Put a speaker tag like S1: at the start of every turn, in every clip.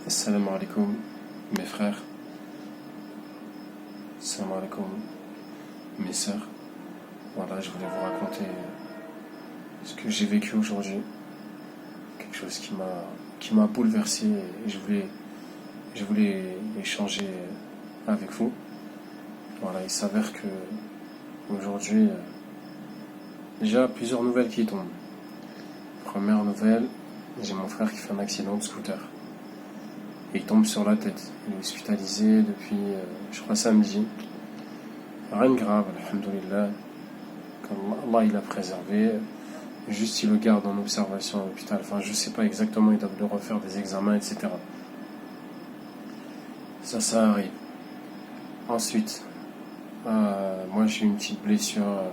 S1: Salam alaikum, mes frères. Salam alaikum, mes sœurs. Voilà, je voulais vous raconter ce que j'ai vécu aujourd'hui. Quelque chose qui m'a bouleversé et je voulais échanger avec vous. Voilà, il s'avère que aujourd'hui, déjà plusieurs nouvelles qui tombent. Première nouvelle, j'ai mon frère qui fait un accident de scooter. Et il tombe sur la tête. Il est hospitalisé depuis, je crois, samedi. Rien de grave, alhamdoulilah. Allah il l'a préservé. Juste il le garde en observation à l'hôpital. Enfin, je sais pas exactement, ils doivent le refaire des examens, etc. Ça arrive. Ensuite, moi j'ai eu une petite blessure,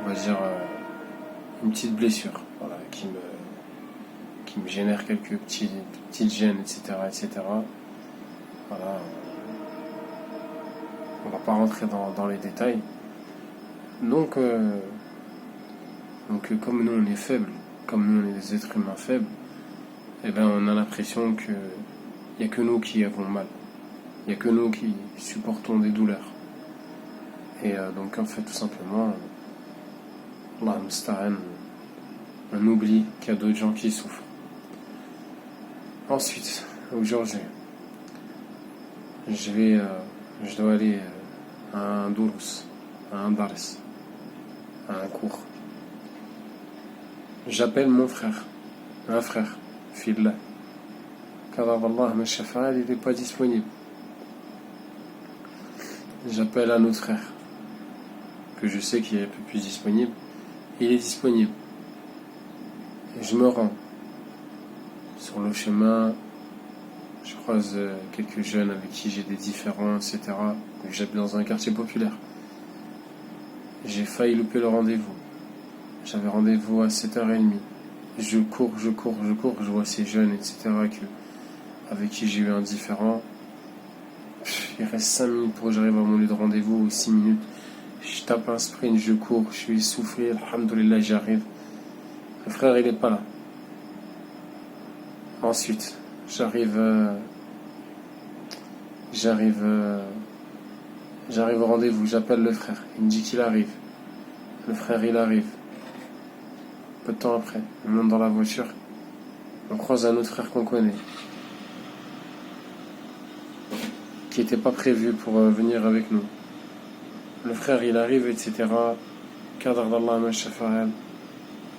S1: on va dire, une petite blessure, voilà, qui me génère quelques petites gênes, etc., etc. Voilà. On va pas rentrer dans les détails. Donc, comme nous on est faibles, comme nous on est des êtres humains faibles, eh ben on a l'impression que il y a que nous qui avons mal, il y a que nous qui supportons des douleurs. Et donc en fait tout simplement, Allah musta'an, on oublie qu'il y a d'autres gens qui souffrent. Ensuite, aujourd'hui, je dois aller à un durus, à un dars, à un cours. J'appelle mon frère, un frère, fillah. Car Allah, ma shafa'al, il n'est pas disponible. J'appelle un autre frère, que je sais qu'il est un peu plus disponible. Il est disponible. Et je me rends. Sur le chemin, je croise quelques jeunes avec qui j'ai des différends, etc. J'habite dans un quartier populaire. J'ai failli louper le rendez-vous. J'avais rendez-vous à 7h30. Je cours, je vois ces jeunes, etc. avec qui j'ai eu un différend. Il reste 5 minutes pour que j'arrive à mon lieu de rendez-vous, ou 6 minutes. Je tape un sprint, je cours, je suis essoufflé, alhamdoulilah, j'arrive. Le frère, il est pas là. Ensuite, j'arrive au rendez-vous, j'appelle le frère. Il me dit qu'il arrive. Le frère, il arrive. Peu de temps après, on monte dans la voiture. On croise un autre frère qu'on connaît, qui n'était pas prévu pour venir avec nous. Le frère, il arrive, etc. Qadar d'Allah ma shafa'al.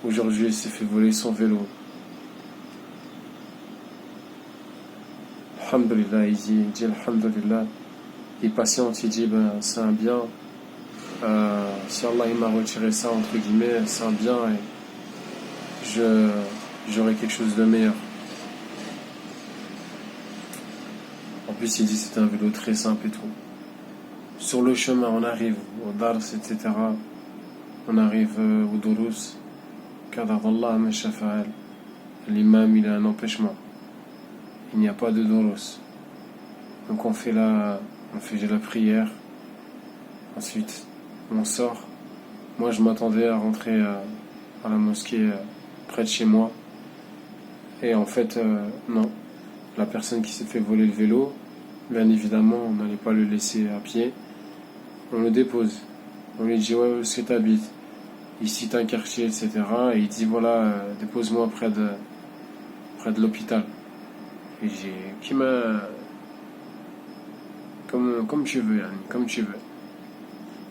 S1: Aujourd'hui, il s'est fait voler son vélo. Alhamdulillah, il dit Alhamdulillah. Il patiente, il dit c'est un bien. Si Allah il m'a retiré ça, entre guillemets, c'est un bien et j'aurai quelque chose de meilleur. En plus, il dit c'était un vélo très simple et tout. Sur le chemin, on arrive au Dars, etc. On arrive au Durus. Qadar d'Allah ma shafa'al. L'imam, il a un empêchement. Il n'y a pas de Durus. Donc on fait la prière. Ensuite, on sort. Moi, je m'attendais à rentrer à la mosquée près de chez moi. Et en fait, non. La personne qui s'est fait voler le vélo, bien évidemment, on n'allait pas le laisser à pied. On le dépose. On lui dit, ouais, où est-ce que t'habites? Il cite un quartier, etc. Et il dit, voilà, dépose-moi près de l'hôpital. Et j'ai, qui m'a, comme tu veux, Yann, comme tu veux.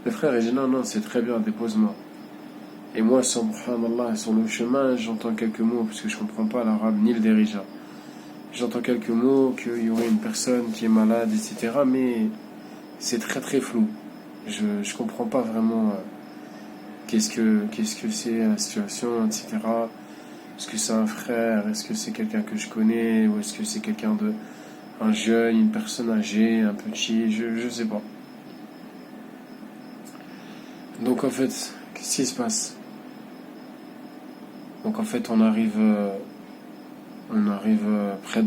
S1: Le frère, il dit, non, c'est très bien, dépose-moi. Et moi, subhanallah, sur le chemin, j'entends quelques mots, parce que je comprends pas l'arabe, ni le dérija. J'entends quelques mots, qu'il y aurait une personne qui est malade, etc. Mais c'est très très flou. Je comprends pas vraiment qu'est-ce que c'est la situation, etc. Est-ce que c'est un frère? Est-ce que c'est quelqu'un que je connais? Ou est-ce que c'est un jeune, une personne âgée, un petit? Je sais pas. Donc en fait, qu'est-ce qui se passe? Donc en fait, on arrive près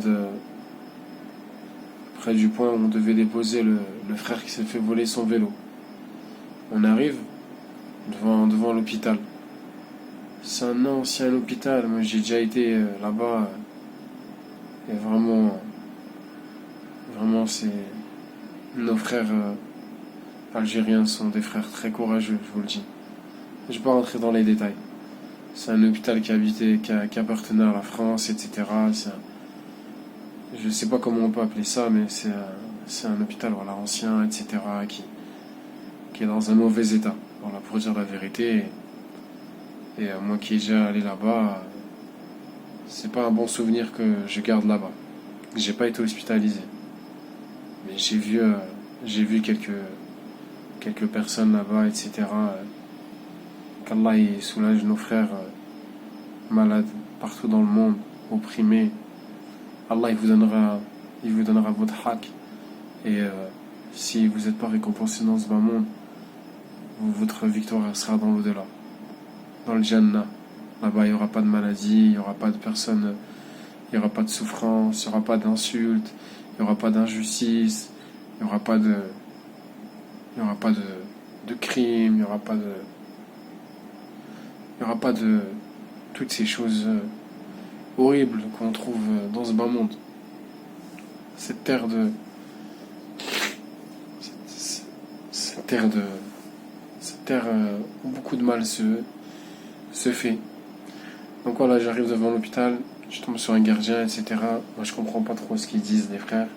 S1: du point où on devait déposer le frère qui s'est fait voler son vélo. On arrive devant l'hôpital. C'est un ancien hôpital. Moi, j'ai déjà été là-bas Et vraiment, vraiment, nos frères algériens sont des frères très courageux, je vous le dis. Je ne vais pas rentrer dans les détails. C'est un hôpital qui appartenait à la France, etc. Je ne sais pas comment on peut appeler ça, mais c'est un hôpital voilà, ancien, etc. Qui est dans un mauvais état. Voilà, pour dire la vérité. Et moi qui ai déjà allé là-bas, c'est pas un bon souvenir que je garde là-bas. J'ai pas été hospitalisé, mais j'ai vu quelques personnes là-bas, etc. Qu'Allah il soulage nos frères malades partout dans le monde, opprimés. Allah il vous donnera votre haq. Et si vous n'êtes pas récompensé dans ce bas monde, votre victoire sera dans l'au-delà, dans le Jannah. Là-bas, il n'y aura pas de maladie, il n'y aura pas de personne, il n'y aura pas de souffrance, il n'y aura pas d'insultes, il n'y aura pas d'injustice, il n'y aura pas de, il n'y aura pas de crime, il n'y aura pas de, il n'y aura pas de toutes ces choses horribles qu'on trouve dans ce bas monde. Cette terre de, cette terre de, cette terre où beaucoup de mal se fait. Donc voilà, j'arrive devant l'hôpital, je tombe sur un gardien, etc. Moi, je comprends pas trop ce qu'ils disent, les frères.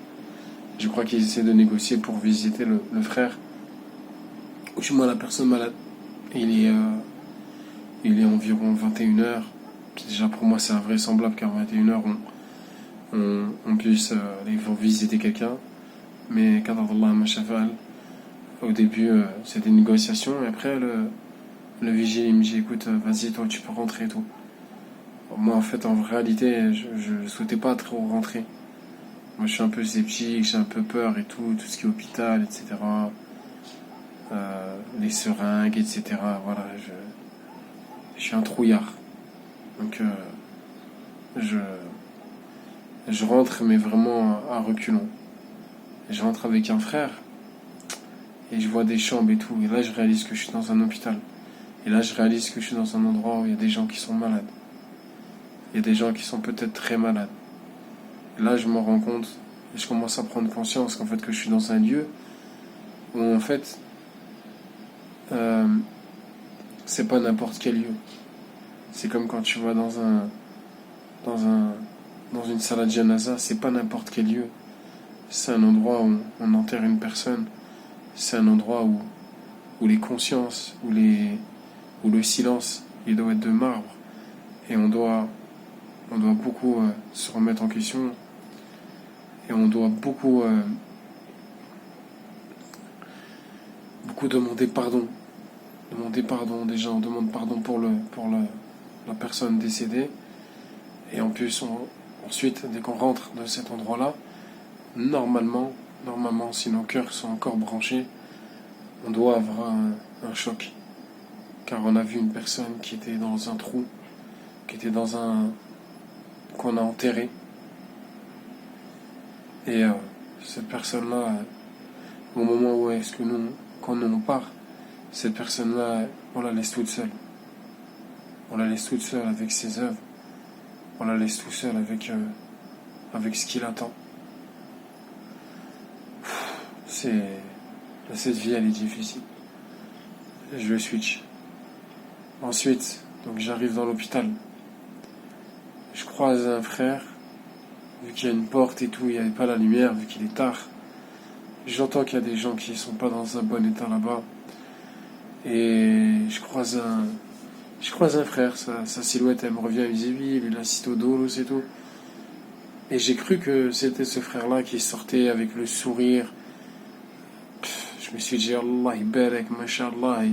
S1: Je crois qu'ils essaient de négocier pour visiter le frère, ou du moins la personne malade. Il est environ 21h. Déjà, pour moi, c'est invraisemblable qu'à 21h, on puisse aller visiter quelqu'un. Mais, qu'Allah mashafal, au début, c'était une négociation, et après, le vigile, il me dit, écoute, vas-y, toi, tu peux rentrer et tout. Moi, en fait, en réalité, je souhaitais pas trop rentrer. Moi, je suis un peu sceptique, j'ai un peu peur et tout ce qui est hôpital, etc. Les seringues, etc. Voilà, je suis un trouillard. Donc, je rentre, mais vraiment à reculons. Je rentre avec un frère, et je vois des chambres et tout. Et là, je réalise que je suis dans un hôpital. Et là, je réalise que je suis dans un endroit où il y a des gens qui sont malades. Il y a des gens qui sont peut-être très malades. Et là, je m'en rends compte, et je commence à prendre conscience qu'en fait, que je suis dans un lieu où, en fait, c'est pas n'importe quel lieu. C'est comme quand tu vas dans une salle de janaza, c'est pas n'importe quel lieu. C'est un endroit où on enterre une personne. C'est un endroit où les consciences, où le silence, il doit être de marbre. Et on doit beaucoup se remettre en question. Et on doit beaucoup demander pardon. Demander pardon déjà, on demande pardon pour la personne décédée. Et en plus, ensuite, dès qu'on rentre de cet endroit-là, normalement, si nos cœurs sont encore branchés, on doit avoir un choc. Car on a vu une personne qui était dans un trou, qu'on a enterré. Et cette personne-là, au moment où est-ce que quand nous on part, cette personne-là, on la laisse toute seule. On la laisse toute seule avec ses œuvres. On la laisse toute seule avec ce qui l'attend. Cette vie, elle est difficile. Je switch. Ensuite, donc j'arrive dans l'hôpital. Je croise un frère. Vu qu'il y a une porte et tout, il n'y avait pas la lumière, vu qu'il est tard. J'entends qu'il y a des gens qui ne sont pas dans un bon état là-bas. Et je croise un frère, sa silhouette, elle me revient, il me dit oui, il est assisté au dos, c'est tout. Et j'ai cru que c'était ce frère-là qui sortait avec le sourire. Je me suis dit, Allah ibarak, mashallah.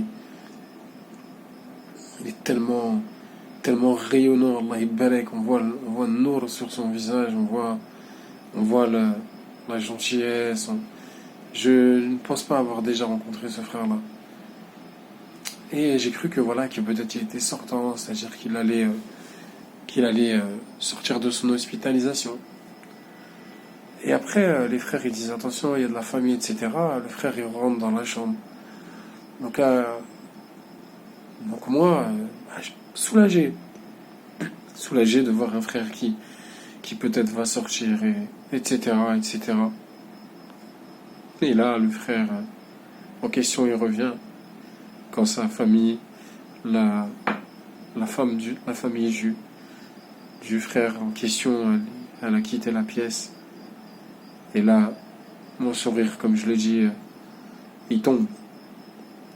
S1: Il est tellement rayonnant, Allah ibarak. On voit le nour sur son visage, on voit la gentillesse. Je ne pense pas avoir déjà rencontré ce frère-là. Et j'ai cru que peut-être il était sortant, c'est-à-dire qu'il allait sortir de son hospitalisation. Et après, les frères ils disent attention, il y a de la famille, etc. Le frère il rentre dans la chambre. Donc moi, soulagé de voir un frère qui qui peut-être va sortir, etc., etc. Et là, le frère en question, il revient quand sa famille, la famille du frère en question, elle a quitté la pièce. Et là, mon sourire, comme je le dis, il tombe.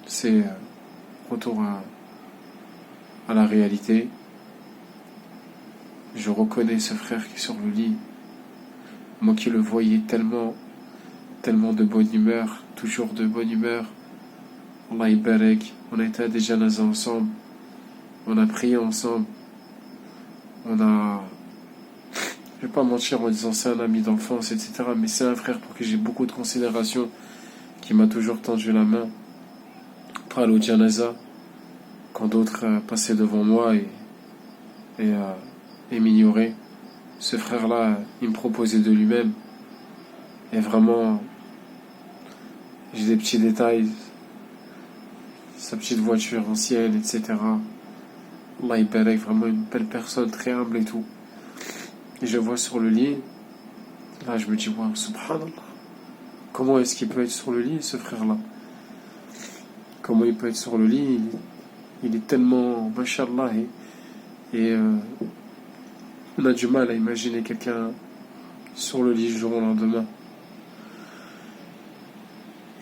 S1: C'est retour à la réalité. Je reconnais ce frère qui est sur le lit. Moi qui le voyais tellement de bonne humeur, toujours de bonne humeur. Allah Ibarek, on a été à des janazas ensemble, on a prié ensemble, je vais pas mentir en disant c'est un ami d'enfance, etc. Mais c'est un frère pour qui j'ai beaucoup de considération, qui m'a toujours tendu la main pour aller au janaza, quand d'autres passaient devant moi et m'ignoraient. Ce frère-là, il me proposait de lui-même. Et vraiment, j'ai des petits détails, sa petite voiture ancienne, etc. Allah il paraît vraiment une belle personne, très humble et tout. Et je vois sur le lit, là je me dis, wow, subhanallah, comment est-ce qu'il peut être sur le lit, ce frère-là? Comment il peut être sur le lit? Il est tellement, mashallah, et on a du mal à imaginer quelqu'un sur le lit du jour au lendemain.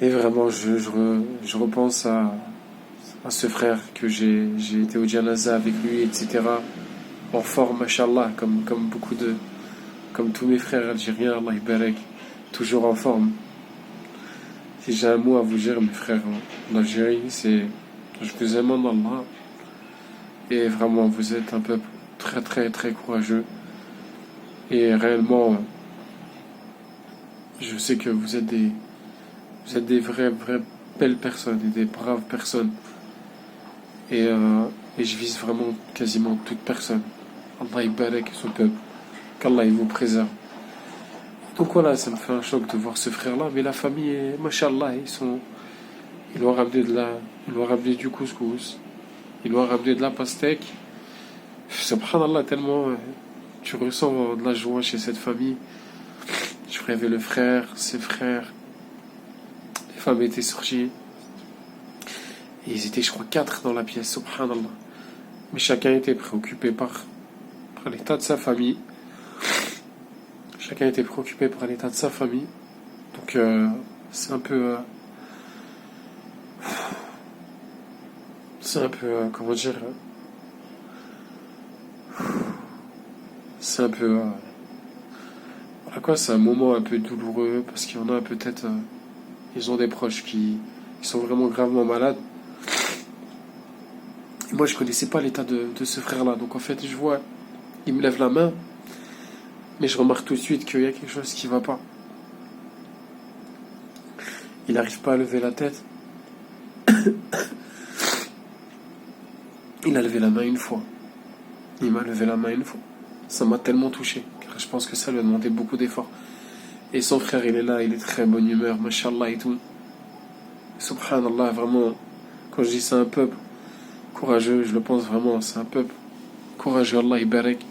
S1: Et vraiment, je repense à ce frère que j'ai été au janaza avec lui, etc. En forme, mashallah, comme tous mes frères algériens, Allah Ibarek, toujours en forme. Si j'ai un mot à vous dire, mes frères en Algérie, c'est je vous aime en Allah. Et vraiment, vous êtes un peuple très très très courageux. Et réellement, je sais que vous êtes des vraies belles personnes et des braves personnes. Et je vise vraiment quasiment toute personne. Allah Ibarek son peuple. Qu'Allah il vous préserve. Donc voilà, ça me fait un choc de voir ce frère-là. Mais la famille, mashallah, ils lui ont ramené du couscous. Ils lui ont ramené de la pastèque. Subhanallah, tellement tu ressens de la joie chez cette famille. Je rêvais le frère, ses frères. Les femmes étaient sorties. Et ils étaient, je crois, 4 dans la pièce, subhanallah. Mais chacun était préoccupé par l'état de sa famille. Chacun était préoccupé par l'état de sa famille. Donc, c'est un peu... comment dire... c'est un peu... voilà quoi, c'est un moment un peu douloureux, parce qu'il y en a peut-être... ils ont des proches qui sont vraiment gravement malades. Et moi, je connaissais pas l'état de ce frère-là. Donc, en fait, je vois... il me lève la main, mais je remarque tout de suite qu'il y a quelque chose qui va pas. Il n'arrive pas à lever la tête. Il a levé la main une fois. Il m'a levé la main une fois. Ça m'a tellement touché, car je pense que ça lui a demandé beaucoup d'efforts. Et son frère, il est là, il est très bonne humeur, mashallah et tout. Subhanallah, vraiment, quand je dis c'est un peuple courageux, je le pense vraiment, c'est un peuple courageux, Allah Ibarek.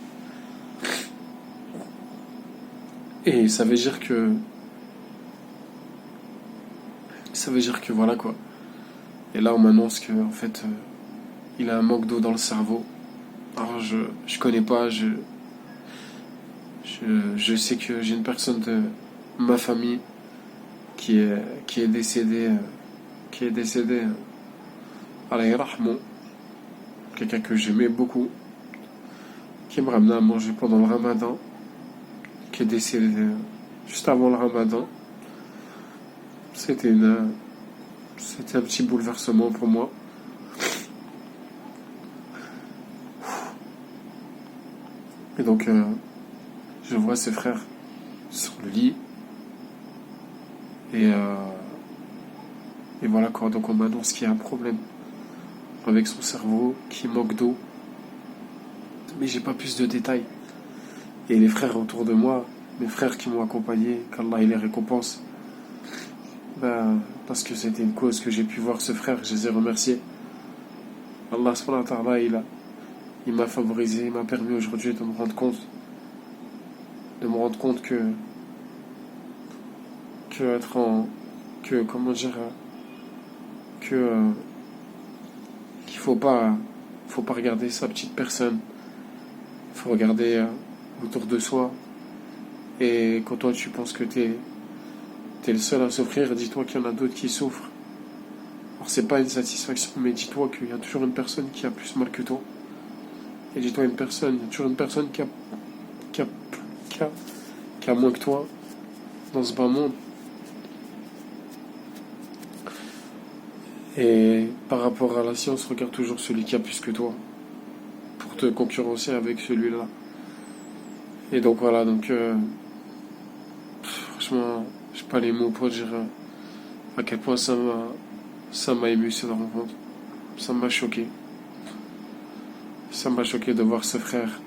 S1: Et ça veut dire que voilà quoi. Et là on m'annonce que en fait il a un manque d'eau dans le cerveau. Alors je connais pas, je sais que j'ai une personne de ma famille qui est décédée Allah yarhamou, quelqu'un que j'aimais beaucoup, qui me ramenait à manger pendant le Ramadan, qui est décédé juste avant le Ramadan. C'était un petit bouleversement pour moi. Et donc, je vois ses frères sur le lit. Et voilà quoi. Donc, on m'annonce qu'il y a un problème avec son cerveau, qui manque d'eau. Mais j'ai pas plus de détails. Et les frères autour de moi, mes frères qui m'ont accompagné, qu'Allah il les récompense. Parce que c'était une cause que j'ai pu voir ce frère, je les ai remerciés. Allah subhanahu wa ta'ala, il m'a favorisé, il m'a permis aujourd'hui de me rendre compte de me rendre compte que être en que comment dire que qu'il faut pas regarder sa petite personne, il faut regarder autour de soi. Et quand toi tu penses que t'es le seul à souffrir, dis-toi qu'il y en a d'autres qui souffrent. Alors c'est pas une satisfaction, mais dis-toi qu'il y a toujours une personne qui a plus mal que toi. Et dis-toi il y a toujours une personne qui a, qui a, qui a, qui a moins que toi dans ce bas monde. Et par rapport à la science, regarde toujours celui qui a plus que toi pour te concurrencer avec celui-là. Et donc voilà, franchement, j'ai pas les mots pour dire à quel point ça m'a ému cette rencontre. Ça m'a choqué. Ça m'a choqué de voir ce frère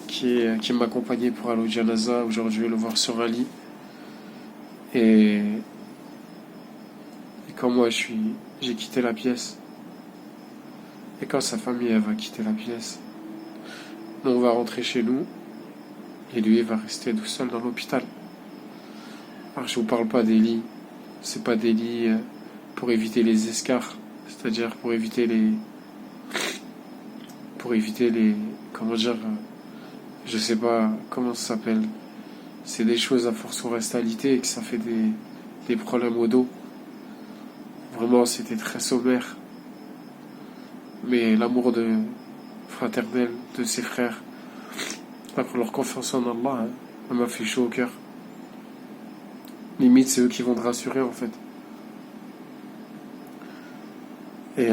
S1: qui m'accompagnait pour aller au janaza. Aujourd'hui, le voir sur un lit. Et quand moi j'ai quitté la pièce. Et quand sa famille elle va quitter la pièce. Nous on va rentrer chez nous. Et lui il va rester tout seul dans l'hôpital. Alors je vous parle pas des lits. C'est pas des lits pour éviter les escarres. C'est-à-dire pour éviter les comment dire, je sais pas comment ça s'appelle. C'est des choses à force qu'on reste alité et que ça fait des problèmes au dos. Vraiment, c'était très sommaire. Mais l'amour fraternel de ses frères, leur confiance en Allah, ça m'a fait chaud au cœur. Limite, c'est eux qui vont te rassurer en fait. Et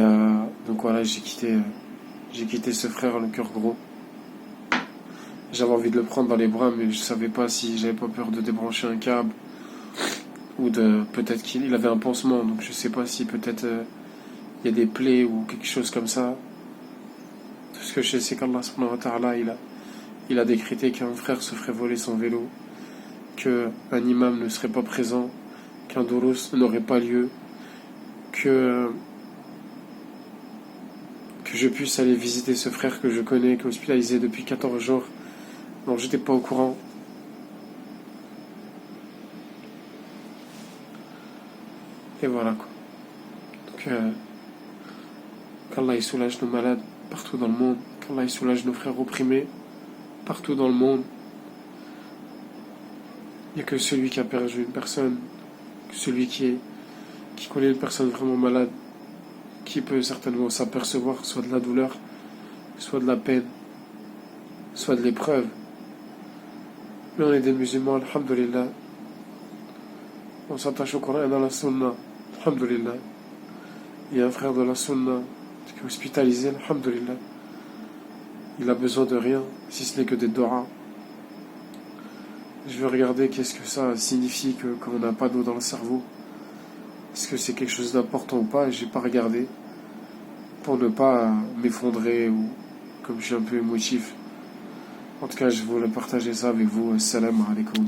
S1: donc voilà, j'ai quitté ce frère le cœur gros. J'avais envie de le prendre dans les bras, mais je savais pas si j'avais pas peur de débrancher un câble ou peut-être qu'il avait un pansement, donc je sais pas si peut-être il y a des plaies ou quelque chose comme ça. Tout ce que je sais, c'est qu'Allah subhanahu wa ta'ala, il a décrété qu'un frère se ferait voler son vélo, qu'un imam ne serait pas présent, qu'un doros n'aurait pas lieu, que je puisse aller visiter ce frère que je connais, qui est hospitalisé depuis 14 jours. Non, j'étais pas au courant. Et voilà quoi. Donc, qu'Allah il soulage nos malades partout dans le monde, qu'Allah il soulage nos frères opprimés partout dans le monde. Il n'y a que celui qui a perdu une personne, que celui qui connaît une personne vraiment malade, qui peut certainement s'apercevoir soit de la douleur, soit de la peine, soit de l'épreuve. Mais on est des musulmans, alhamdulillah. On s'attache au Coran et à la Sunna, alhamdulillah. Il y a un frère de la Sunna qui est hospitalisé, alhamdulillah. Il a besoin de rien, si ce n'est que des doigts. Je vais regarder qu'est-ce que ça signifie quand on n'a pas d'eau dans le cerveau. Est-ce que c'est quelque chose d'important ou pas? Je n'ai pas regardé pour ne pas m'effondrer ou comme je suis un peu émotif. En tout cas, je voulais partager ça avec vous. Assalamu alaikum.